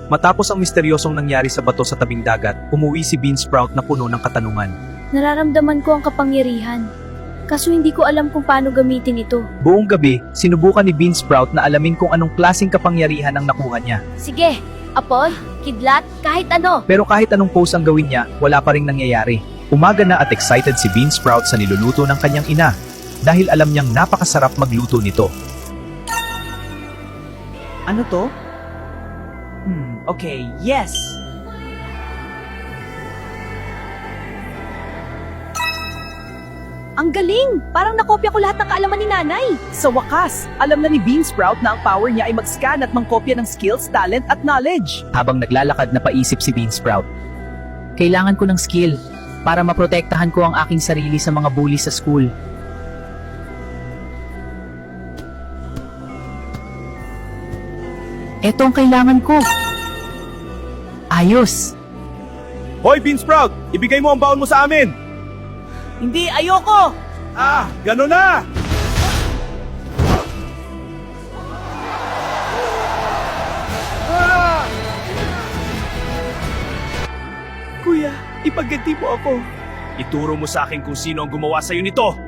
Matapos ang misteryosong nangyari sa bato sa tabing dagat, umuwi si Beansprout na puno ng katanungan. Nararamdaman ko ang kapangyarihan. Kaso hindi ko alam kung paano gamitin ito. Buong gabi, sinubukan ni Beansprout na alamin kung anong klaseng kapangyarihan ang nakuha niya. Sige, Apol, Kidlat, kahit ano. Pero kahit anong pose ang gawin niya, wala pa ring nangyayari. Umaga na at excited si Beansprout sa niluluto ng kanyang ina dahil alam niyang napakasarap magluto nito. Ano to? Okay, yes! Ang galing! Parang nakopya ko lahat ng kaalaman ni nanay. Sa wakas, alam na ni Beansprout na ang power niya ay mag-scan at mangkopya ng skills, talent at knowledge. Habang naglalakad napaisip si Beansprout. Kailangan ko ng skill para maprotektahan ko ang aking sarili sa mga bully sa school. Ito ang kailangan ko. Ayos! Hoy Beansprout! Ibigay mo ang baon mo sa amin! Hindi, ayoko! Gano'n na! Kuya, ipagganti mo ako. Ituro mo sa akin kung sino ang gumawa sa'yo nito!